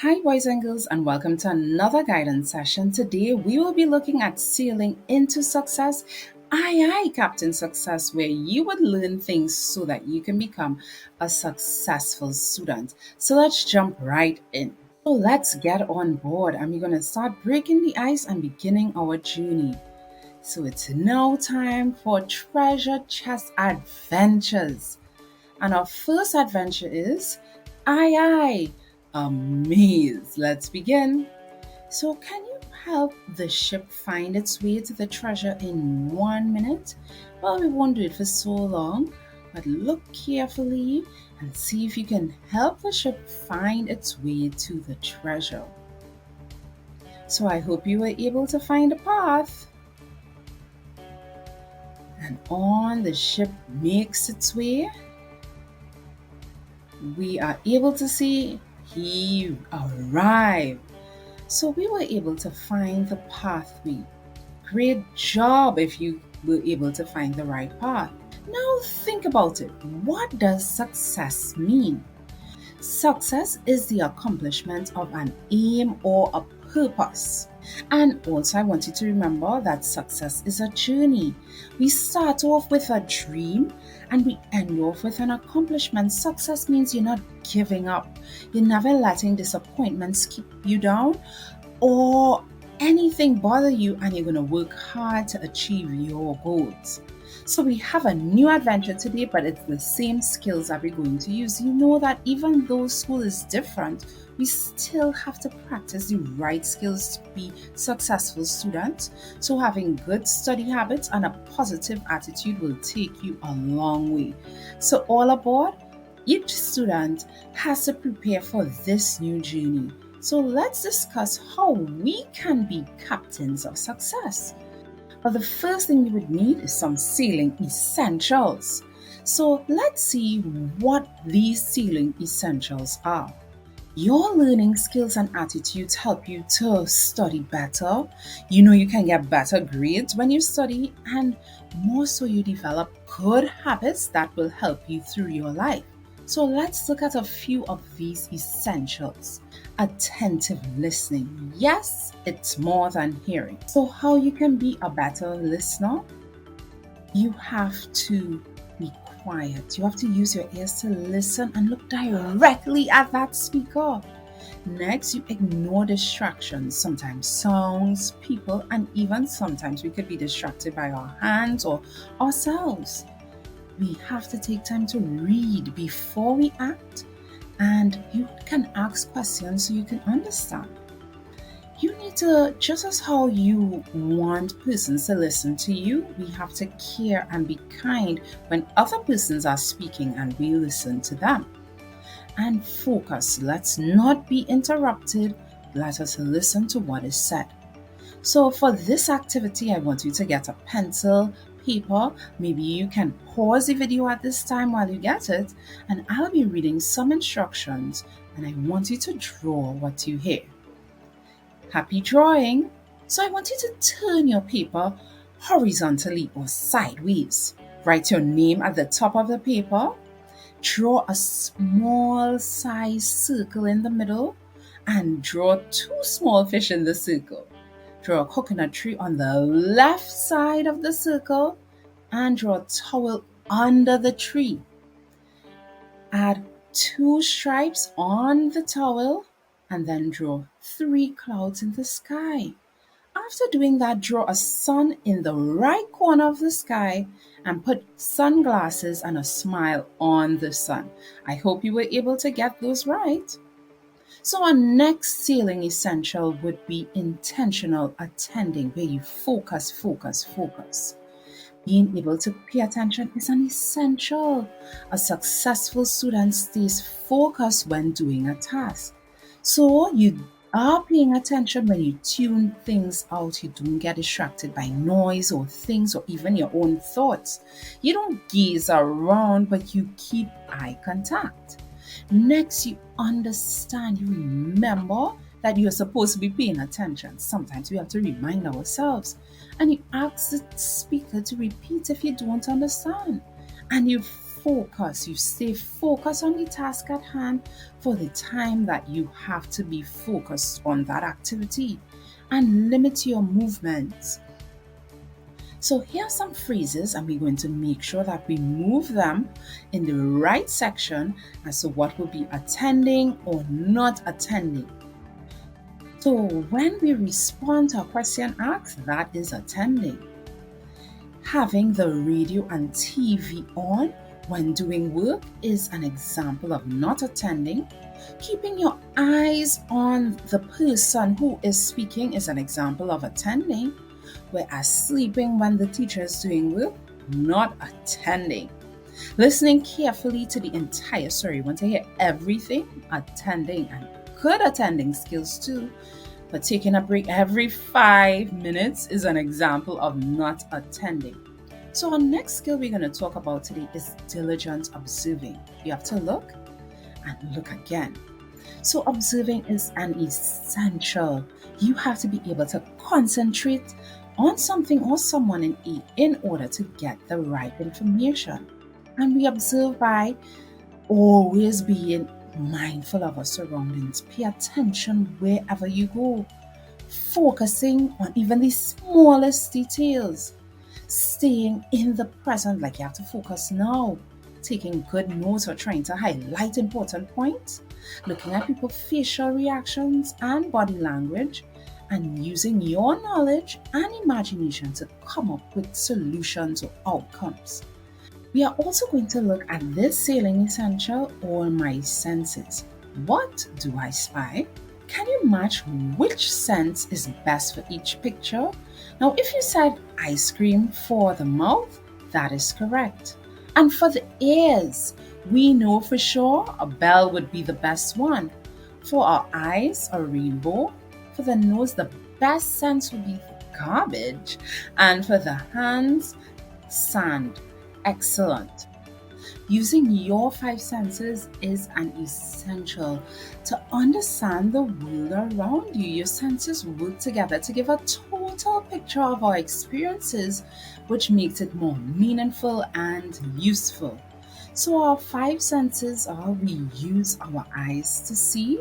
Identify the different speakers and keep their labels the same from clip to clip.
Speaker 1: Hi, boys and girls, and welcome to another guidance session. Today, we will be looking at sailing into success. Aye, Captain Success, where you would learn things so that you can become a successful student. So let's jump right in. So let's get on board, and we're going to start breaking the ice and beginning our journey. So it's now time for treasure chest adventures. And our first adventure is a maze. Let's begin. So, can you help the ship find its way to the treasure in 1 minute? Well, we won't do it for so long, but look carefully and see if you can help the ship find its way to the treasure. So, I hope you were able to find a path. And on the ship makes its way, we are able to see he arrived. So we were able to find the pathway. Great job if you were able to find the right path. Now think about it. What does success mean? Success is the accomplishment of an aim or a purpose. And also, I want you to remember that success is a journey. We start off with a dream and we end off with an accomplishment. Success means you're not giving up. You're never letting disappointments keep you down or anything bother you, and you're going to work hard to achieve your goals. So we have a new adventure today, but it's the same skills that we're going to use. You know that even though school is different, we still have to practice the right skills to be successful students. So having good study habits and a positive attitude will take you a long way. So all aboard, each student has to prepare for this new journey. So let's discuss how we can be captains of success. Well, the first thing you would need is some sailing essentials. So let's see what these sailing essentials are. Your learning skills and attitudes help you to study better. You know you can get better grades when you study, and more so you develop good habits that will help you through your life. So let's look at a few of these essentials. Attentive listening. Yes, it's more than hearing. So how you can be a better listener? You have to be quiet. You have to use your ears to listen and look directly at that speaker. Next, you ignore distractions, sometimes sounds, people, and even sometimes we could be distracted by our hands or ourselves. We have to take time to read before we act, and you can ask questions so you can understand. You need to, just as how you want persons to listen to you, we have to care and be kind when other persons are speaking and we listen to them. And focus. Let's not be interrupted. Let us listen to what is said. So for this activity, I want you to get a pencil, paper. Maybe you can pause the video at this time while you get it, and I'll be reading some instructions, and I want you to draw what you hear. Happy drawing! So I want you to turn your paper horizontally or sideways. Write your name at the top of the paper. Draw a small size circle in the middle and draw two small fish in the circle. Draw a coconut tree on the left side of the circle and draw a towel under the tree. Add two stripes on the towel and then draw 3 clouds in the sky. After doing that, draw a sun in the right corner of the sky and put sunglasses and a smile on the sun. I hope you were able to get those right. So our next sailing essential would be intentional attending, where you focus. Being able to pay attention is an essential. A successful student stays focused when doing a task. So you are paying attention when you tune things out. You don't get distracted by noise or things or even your own thoughts. You don't gaze around, but you keep eye contact. Next, you understand, you remember that you're supposed to be paying attention. Sometimes we have to remind ourselves. And you ask the speaker to repeat if you don't understand. And you focused. You stay focused on the task at hand for the time that you have to be focused on that activity and limit your movements. So here are some phrases, and we're going to make sure that we move them in the right section as to what will be attending or not attending. So when we respond to a question asked, that is attending. Having the radio and TV on when doing work is an example of not attending. Keeping your eyes on the person who is speaking is an example of attending. Whereas sleeping when the teacher is doing work, not attending. Listening carefully to the entire story, want to hear everything, attending, and good attending skills too. But taking a break every 5 minutes is an example of not attending. So our next skill we're going to talk about today is diligent observing. You have to look and look again. So observing is an essential. You have to be able to concentrate on something or someone in order to get the right information. And we observe by always being mindful of our surroundings. Pay attention wherever you go. Focusing on even the smallest details. Staying in the present, like you have to focus now. Taking good notes or trying to highlight important points. Looking at people's facial reactions and body language. And using your knowledge and imagination to come up with solutions or outcomes. We are also going to look at this sailing essential, all my senses. What do I spy? Can you match which sense is best for each picture? Now, if you said ice cream for the mouth, that is correct. And for the ears, we know for sure a bell would be the best one. For our eyes, a rainbow. For the nose, the best sense would be garbage. And for the hands, sand. Excellent. Using your 5 senses is an essential to understand the world around you. Your senses work together to give a total picture of our experiences, which makes it more meaningful and useful. So our 5 senses are: we use our eyes to see,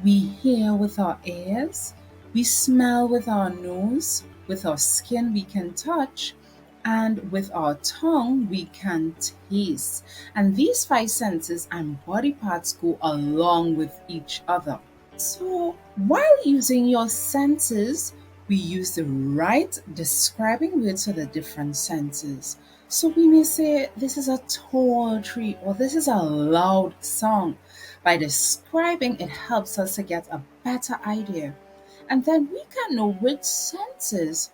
Speaker 1: we hear with our ears, we smell with our nose, with our skin we can touch, and with our tongue we can taste. And these 5 senses and body parts go along with each other. So while using your senses, we use the right describing words for the different senses. So we may say, this is a tall tree, or this is a loud song. By describing, it helps us to get a better idea. And then we can know which senses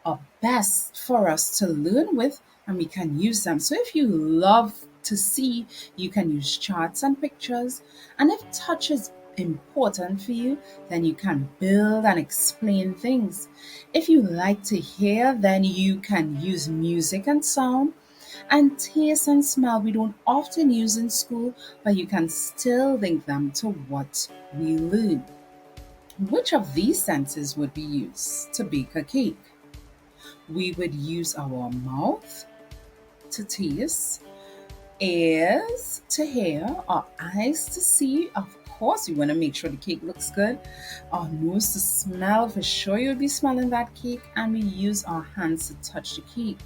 Speaker 1: are best for us to learn with, and we can use them. So if you love to see, you can use charts and pictures. And if touch is important for you, then you can build and explain things. If you like to hear, then you can use music and sound. And taste and smell we don't often use in school, but you can still link them to what we learn. Which of these senses would be used to bake a cake? We would use our mouth to taste, ears to hear, our eyes to see. Of course, you want to make sure the cake looks good. Our nose to smell, for sure you'll be smelling that cake. And we use our hands to touch the cake.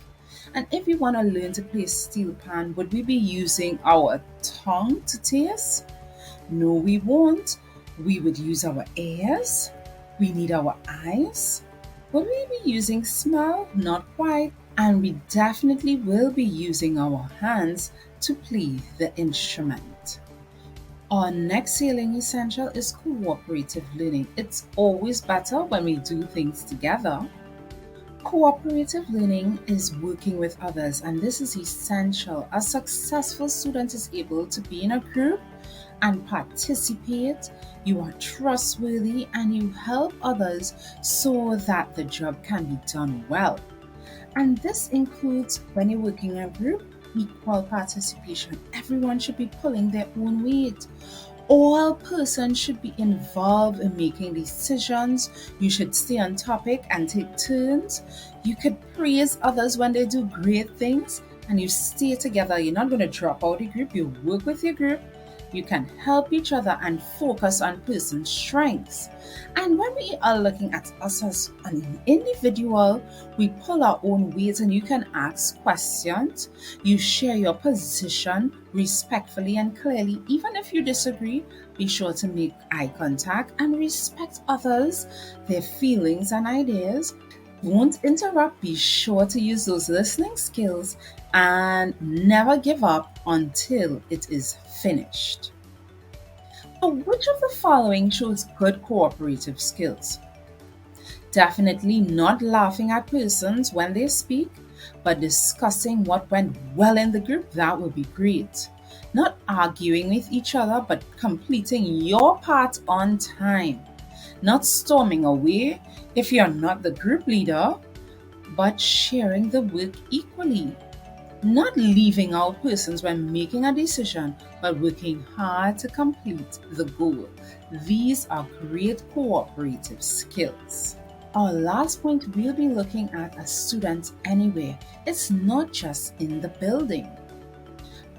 Speaker 1: And if we want to learn to play steel pan, would we be using our tongue to taste? No, we won't. We would use our ears. We need our eyes. Will we be using smell? Not quite. And we definitely will be using our hands to play the instrument. Our next sailing essential is cooperative learning. It's always better when we do things together. Cooperative learning is working with others, and this is essential. A successful student is able to be in a group and participate. You are trustworthy and you help others so that the job can be done well. And this includes, when you're working in a group, equal participation. Everyone should be pulling their own weight. All persons should be involved in making decisions. You should stay on topic and take turns. You could praise others when they do great things. and you stay together. You're not going to drop out the group. You work with your group. You can help each other and focus on person's strengths. And when we are looking at us as an individual, we pull our own weight and you can ask questions. You share your position respectfully and clearly. Even if you disagree, be sure to make eye contact and respect others, their feelings and ideas. Don't interrupt. Be sure to use those listening skills and never give up until it is finished. So, which of the following shows good cooperative skills? Definitely not laughing at persons when they speak, but discussing what went well in the group. That would be great. Not arguing with each other, but completing your part on time. Not storming away if you're not the group leader, but sharing the work equally. Not leaving out persons when making a decision, but working hard to complete the goal. These are great cooperative skills. Our last point, we'll be looking at a student anywhere. It's not just in the building.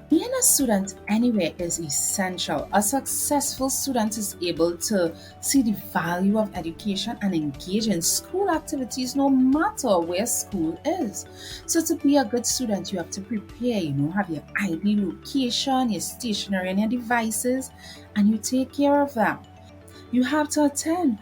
Speaker 1: Being a student anywhere is essential. A successful student is able to see the value of education and engage in school activities no matter where school is. So to be a good student, you have to prepare, have your ID location, your stationery and your devices, and you take care of them. You have to attend.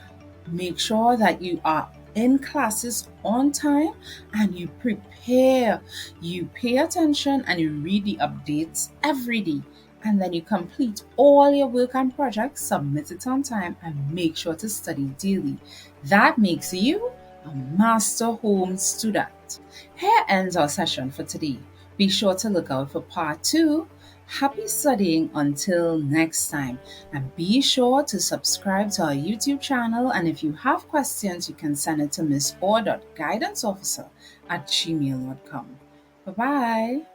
Speaker 1: Make sure that you are in classes on time and you prepare. You pay attention and you read the updates every day. And then you complete all your work and projects, submit it on time, and make sure to study daily. That makes you a master home student. Here ends our session for today. Be sure to look out for part 2. Happy studying until next time, and be sure to subscribe to our YouTube channel, and if you have questions you can send it to misor.guidanceofficer@gmail.com. Bye bye.